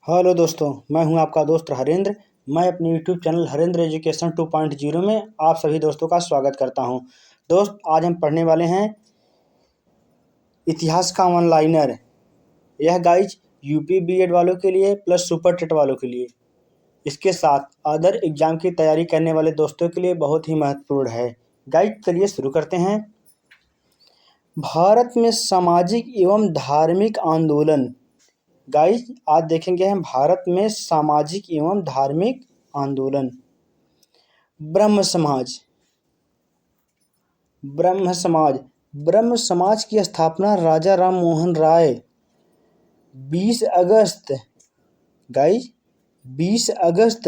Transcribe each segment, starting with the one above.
Hello दोस्तों, मैं हूं आपका दोस्त हरेंद्र। मैं अपने यूट्यूब चैनल हरेंद्र एजुकेशन 2.0 में आप सभी दोस्तों का स्वागत करता हूं। दोस्त, आज हम पढ़ने वाले हैं इतिहास का वन लाइनर। यह गाइज यूपी बीएड वालों के लिए प्लस सुपर टेट वालों के लिए, इसके साथ अदर एग्जाम की तैयारी करने वाले दोस्तों के लिए बहुत ही महत्वपूर्ण है। गाइज चलिए शुरू करते हैं। भारत में सामाजिक एवं धार्मिक आंदोलन। गाइज आज देखेंगे हम भारत में सामाजिक एवं धार्मिक आंदोलन। ब्रह्म समाज। ब्रह्म समाज ब्रह्म समाज की स्थापना राजा राम मोहन राय 20 अगस्त गाइज 20 अगस्त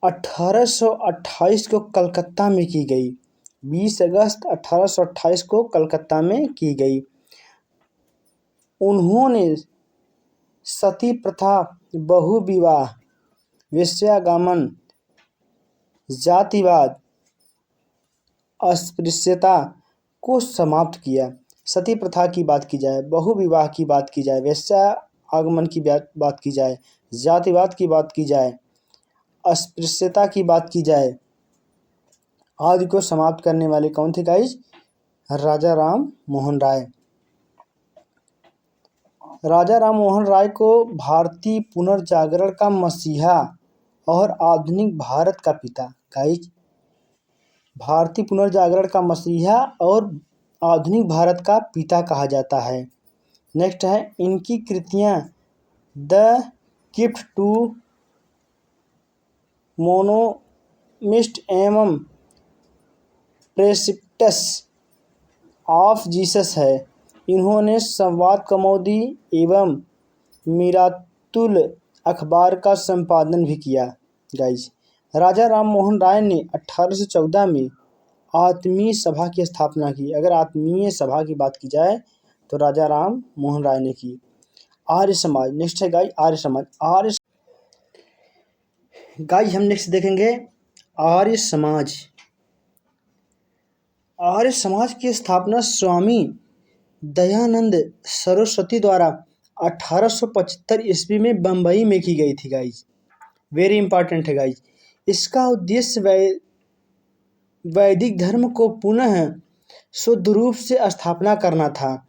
1828 को कलकत्ता में की गई। 20 अगस्त 1828 को कलकत्ता में की गई। उन्होंने सती प्रथा, बहुविवाह, वेश्यागमन, जातिवाद, अस्पृश्यता को समाप्त किया। सती प्रथा की बात की जाए, बहुविवाह की बात की जाए, वेश्यागमन की बात की जाए, जातिवाद की बात की जाए, अस्पृश्यता की बात की जाए, आदि को समाप्त करने वाले कौन थे गाइज? राजा राम मोहन राय। राजा राम मोहन राय को भारतीय पुनर्जागरण का मसीहा और आधुनिक भारत का पिता। गाइज भारतीय पुनर्जागरण का मसीहा और आधुनिक भारत का पिता कहा जाता है। नेक्स्ट है इनकी कृतियां द गिफ्ट टू मोनोमिस्ट एवं प्रेसिप्टस ऑफ जीसस है। इन्होंने संवाद कौमुदी एवं मिरातुल अखबार का संपादन भी किया। गाइज राजा राम मोहन राय ने 1814 में आत्मीय सभा की स्थापना की। अगर आत्मीय सभा की बात की जाए तो राजा राम मोहन राय ने की। आर्य समाज। नेक्स्ट है गाइज आर्य समाज। गाइज हम नेक्स्ट देखेंगे आर्य समाज। आर्य समाज की स्थापना स्वामी दयानंद सरस्वती द्वारा 1875 ईस्वी में बम्बई में की गई थी। गाइज वेरी इंपॉर्टेंट है गाइज। इसका उद्देश्य वैदिक धर्म को पुनः शुद्ध रूप से स्थापना करना था।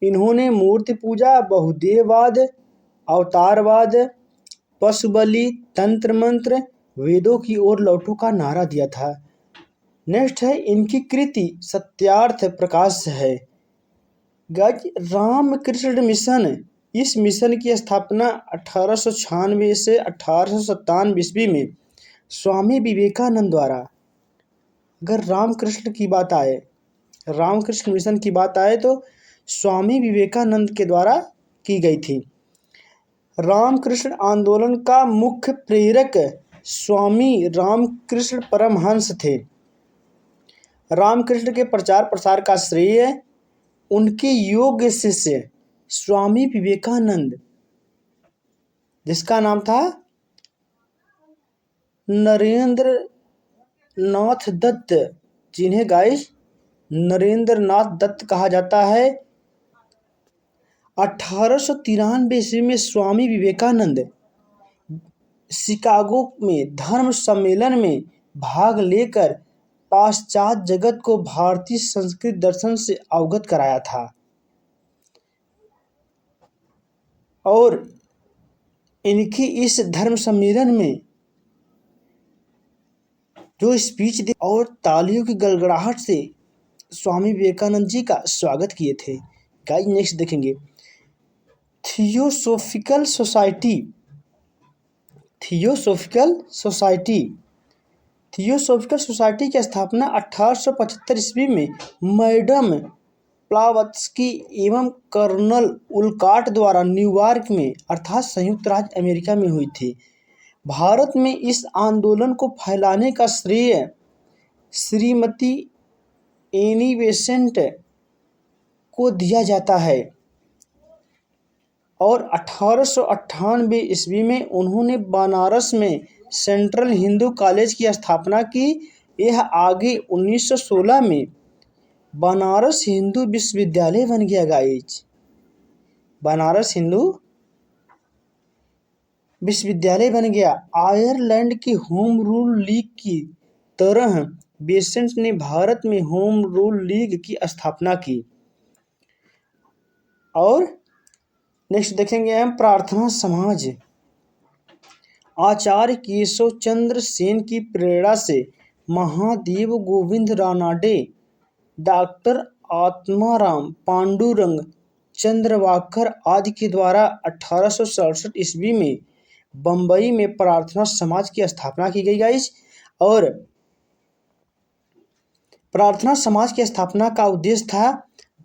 इन्होंने मूर्ति पूजा, बहुदेववाद, अवतारवाद, पशु बलि, तंत्र मंत्र, वेदों की ओर लौटो का नारा दिया था। नेक्स्ट है इनकी कृति सत्यार्थ प्रकाश है। Guys Ramakrishna Mission. इस मिशन की स्थापना 1896 से 1897 ईस्वी में स्वामी विवेकानंद द्वारा। अगर रामकृष्ण की बात आए, रामकृष्ण मिशन की बात आए तो स्वामी विवेकानंद के द्वारा की गई थी। रामकृष्ण आंदोलन का मुख्य प्रेरक स्वामी रामकृष्ण परमहंस थे। रामकृष्ण के प्रचार प्रसार का श्रेय उनके योग्य शिष्य स्वामी विवेकानंद, जिसका नाम था नरेंद्र नाथ दत्त, जिन्हें गाइस नरेंद्र नाथ दत्त कहा जाता है। 1893 ईस्वी में स्वामी विवेकानंद शिकागो में धर्म सम्मेलन में भाग लेकर पाश्चात्य जगत को भारतीय संस्कृत दर्शन से अवगत कराया था और इनकी इस धर्म सम्मेलन में जो स्पीच दी और तालियों की गड़गड़ाहट से स्वामी विवेकानंद जी का स्वागत किए थे। गाइस नेक्स्ट देखेंगे थियोसोफिकल सोसाइटी। थियोसोफिकल सोसाइटी की स्थापना 1875 ईस्वी में मैडम ब्लावत्स्की एवं कर्नल उलकॉट द्वारा न्यूयॉर्क में अर्थात संयुक्त राज्य अमेरिका में हुई थी। भारत में इस आंदोलन को फैलाने का श्रेय श्रीमती एनी बेसेंट को दिया जाता है और 1898 ईस्वी में उन्होंने बनारस में सेंट्रल हिंदू कॉलेज की स्थापना की। यह आगे 1916 में बनारस हिंदू विश्वविद्यालय बन गया। गाइज बनारस हिंदू विश्वविद्यालय बन गया। आयरलैंड की होम रूल लीग की तरह बेसेंट ने भारत में होम रूल लीग की स्थापना की। और नेक्स्ट देखेंगे हम प्रार्थना समाज। आचार्य केशव चंद्र सेन की प्रेरणा से महादेव गोविंद रानाडे, डॉक्टर आत्माराम, पांडुरंग चंद्रवाकर आदि के द्वारा 1867 ईस्वी में बंबई में प्रार्थना समाज की स्थापना की गई गाइस। और प्रार्थना समाज की स्थापना का उद्देश्य था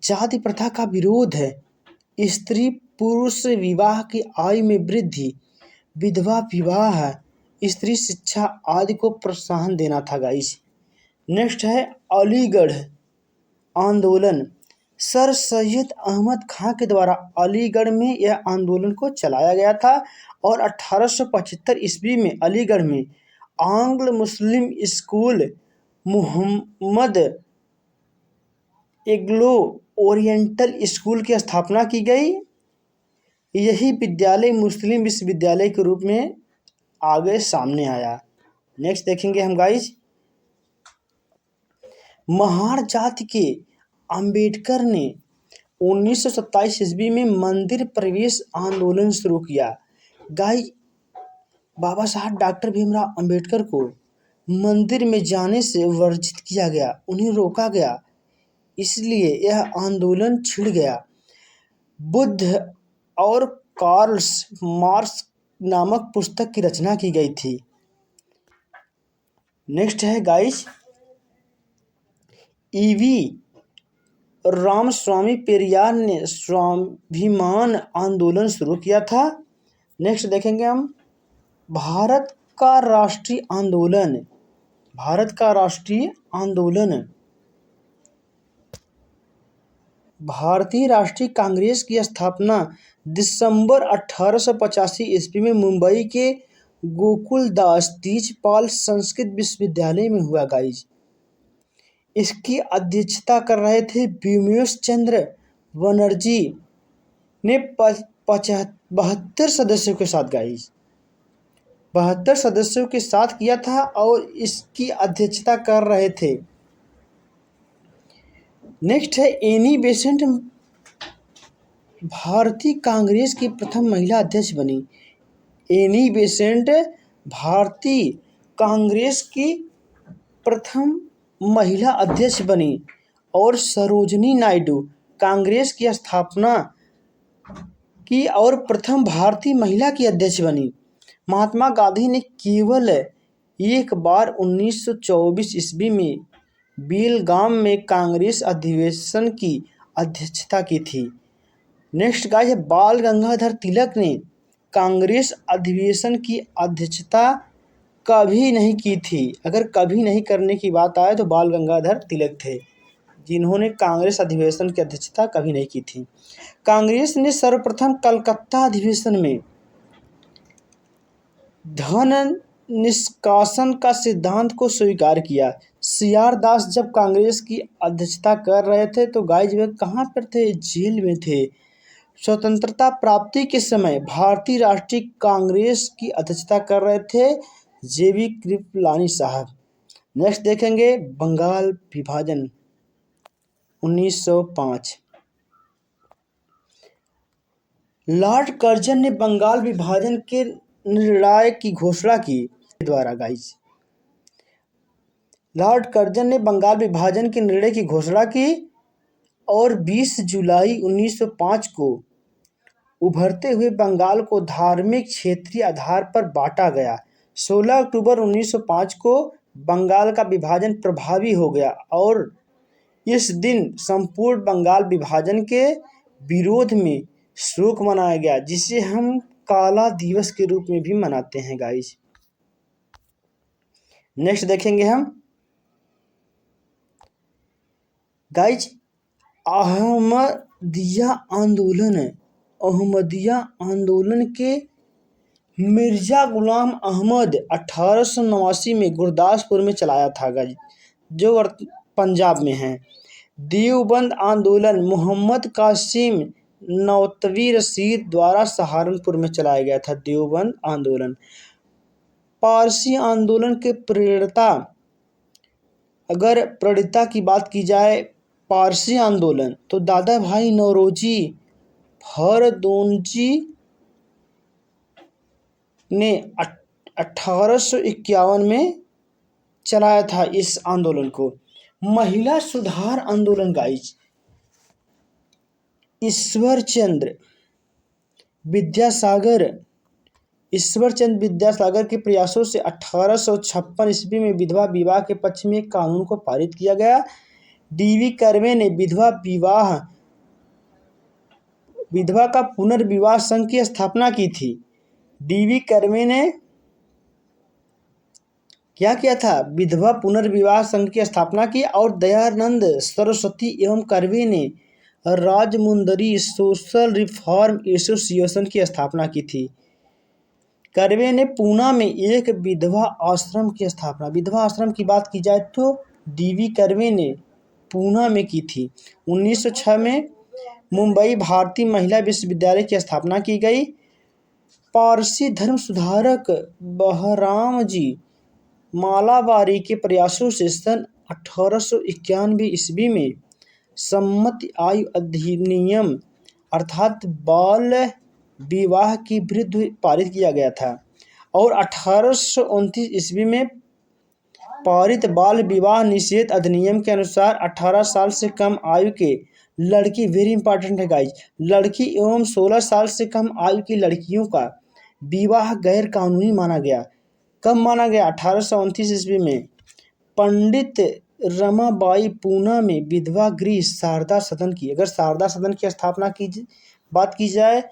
जाति प्रथा का विरोध है, स्त्री पुरुष विवाह की आयु में वृद्धि, विधवा विवाह, स्त्री शिक्षा आदि को प्रोत्साहन देना था गाइस। नेक्स्ट है अलीगढ़ आंदोलन। सर सैयद अहमद खां के द्वारा अलीगढ़ में यह आंदोलन को चलाया गया था और 1875 ईस्वी में अलीगढ़ में आंग्ल मुस्लिम स्कूल मुहम्मद एग्लो ओरिएंटल स्कूल की स्थापना की गई। यही विद्यालय मुस्लिम विश्वविद्यालय के रूप में आगे सामने आया। नेक्स्ट देखेंगे हम गाइस, महार जाति के अंबेडकर ने 1927 ईस्वी में मंदिर प्रवेश आंदोलन शुरू किया। गाइस, बाबा साहब डॉक्टर भीमराव अंबेडकर को मंदिर में जाने से वर्जित किया गया, उन्हें रोका गया, इसलिए यह आंदोलन छिड़ गया। बुद्ध और कार्ल्स मार्क्स नामक पुस्तक की रचना की गई थी। नेक्स्ट है गाइस, ईवी रामस्वामी पेरियार ने स्वाभिमान आंदोलन शुरू किया था। नेक्स्ट देखेंगे हम भारत का राष्ट्रीय आंदोलन। भारत का राष्ट्रीय आंदोलन भारतीय राष्ट्रीय कांग्रेस की स्थापना दिसंबर 1885 ईस्वी में मुंबई के गोकुलदास तेजपाल संस्कृत विश्वविद्यालय में हुआ गाइस। इसकी अध्यक्षता कर रहे थे बिमोश चंद्र बनर्जी ने 72 सदस्यों के साथ गाइस 72 सदस्यों के साथ किया था और इसकी अध्यक्षता कर रहे थे। नेक्स्ट है एनी बेसेंट भारतीय कांग्रेस की प्रथम महिला अध्यक्ष बनी। एनी बेसेंट भारतीय कांग्रेस की प्रथम महिला अध्यक्ष बनी और सरोजनी नायडू कांग्रेस की स्थापना की और प्रथम भारतीय महिला की अध्यक्ष बनी। महात्मा गांधी ने केवल एक बार 1924 ईस्वी में बेलगाम में कांग्रेस अधिवेशन की अध्यक्षता की थी। नेक्स्ट गाइस, बाल गंगाधर तिलक ने कांग्रेस अधिवेशन की अध्यक्षता कभी नहीं की थी। अगर कभी नहीं करने की बात आए तो बाल गंगाधर तिलक थे जिन्होंने कांग्रेस अधिवेशन की अध्यक्षता कभी नहीं की थी। कांग्रेस ने सर्वप्रथम कलकत्ता अधिवेशन में धन निष्कासन का सिद्धांत को स्वीकार किया। सीआर दास जब कांग्रेस की अध्यक्षता कर रहे थे तो गाइस वे कहाँ पर थे? जेल में थे। स्वतंत्रता प्राप्ति के समय भारतीय राष्ट्रीय कांग्रेस की अध्यक्षता कर रहे थे जेबी कृपलानी साहब। नेक्स्ट देखेंगे बंगाल विभाजन 1905। लॉर्ड कर्जन ने बंगाल विभाजन के निर्णय की घोषणा की द्वारा गाइस लॉर्ड कर्जन ने बंगाल विभाजन के निर्णय की घोषणा की और 20 जुलाई 1905 को उभरते हुए बंगाल को धार्मिक क्षेत्रीय आधार पर बांटा गया। 16 अक्टूबर 1905 को बंगाल का विभाजन प्रभावी हो गया और इस दिन संपूर्ण बंगाल विभाजन के विरोध में शोक मनाया गया, जिसे हम काला दिवस के रूप में भी मनाते हैं गाइस। नेक्स्ट देखेंगे हम गाइस अहमदिया आंदोलन के मिर्जा गुलाम अहमद 1889 में गुरदासपुर में चलाया था गाइस, जो पंजाब में है। देवबंद आंदोलन मोहम्मद कासिम नौतवी रशीद द्वारा सहारनपुर में चलाया गया था देवबंद आंदोलन। पारसी आंदोलन के प्रेरणा, अगर प्रणेता की बात की जाए पारसी आंदोलन तो दादा भाई नौरोजी फरदोंजी ने 1851 में चलाया था इस आंदोलन को। महिला सुधार आंदोलन गाइज, ईश्वरचंद्र विद्यासागर के प्रयासों से 1856 ईस्वी में विधवा विवाह के पक्ष में एक कानून को पारित किया गया। डीवी कर्वे ने विधवा का पुनर्विवाह संघ की स्थापना की थी। डीवी कर्वे ने क्या किया था? विधवा पुनर्विवाह संघ की स्थापना की। और दयानंद सरस्वती एवं कर्वे ने राजमुंदरी सोशल रिफॉर्म एसोसिएशन की स्थापना की थी। कर्वे ने पूना में एक विधवा आश्रम की स्थापना, विधवा आश्रम की बात की जाए तो डीवी कर्वे ने पूना में की थी। 1906 में मुंबई भारतीय महिला विश्वविद्यालय की स्थापना की गई। पारसी धर्म सुधारक बहराम जी मालाबारी के प्रयासों से सन 1891 ईस्वी में सम्मति आयु अधिनियम अर्थात बाल विवाह की विरुद्ध पारित किया गया था। और 1829 ईस्वी में पारित बाल विवाह निषेध अधिनियम के अनुसार 18 साल से कम आयु के लड़की, वेरी इंपॉर्टेंट है गाइज, लड़की एवं 16 साल से कम आयु की लड़कियों का विवाह गैर कानूनी माना गया। कब माना गया? 1829 ईस्वी में। पंडित रमाबाई पूना में विधवा गृह शारदा सदन की, अगर शारदा सदन की स्थापना की बात की जाए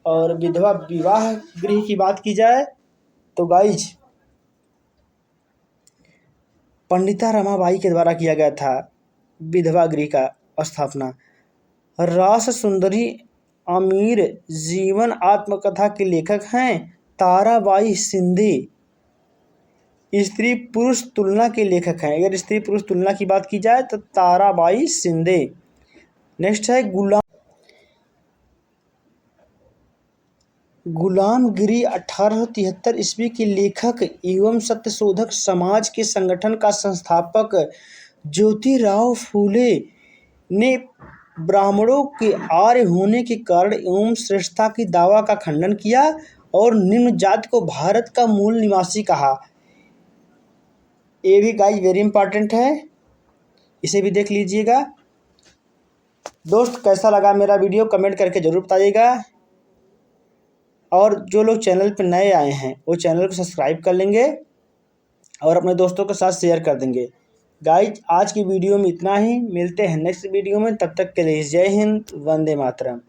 और विधवा विवाह गृह की बात की जाए तो गाइज पंडिता रमाबाई के द्वारा किया गया था विधवा गृह का स्थापना। रास सुंदरी आमिर जीवन आत्मकथा के लेखक हैं। ताराबाई शिंदे स्त्री पुरुष तुलना के लेखक हैं। अगर स्त्री पुरुष तुलना की बात की जाए तो ताराबाई शिंदे। नेक्स्ट है गुलामगिरी 1873 ईस्वी के लेखक एवं सत्यशोधक समाज के संगठन का संस्थापक ज्योतिराव फूले ने ब्राह्मणों के आर्य होने के कारण एवं श्रेष्ठता की दावा का खंडन किया और निम्न जाति को भारत का मूल निवासी कहा। ये भी गाइस वेरी इंपॉर्टेंट है, इसे भी देख लीजिएगा। दोस्त कैसा लगा मेरा वीडियो कमेंट करके ज़रूर बताइएगा। और जो लोग चैनल पर नए आए हैं वो चैनल को सब्सक्राइब कर लेंगे और अपने दोस्तों के साथ शेयर कर देंगे। गाइज आज की वीडियो में इतना ही, मिलते हैं नेक्स्ट वीडियो में, तब तक के लिए जय हिंद, वंदे मातरम।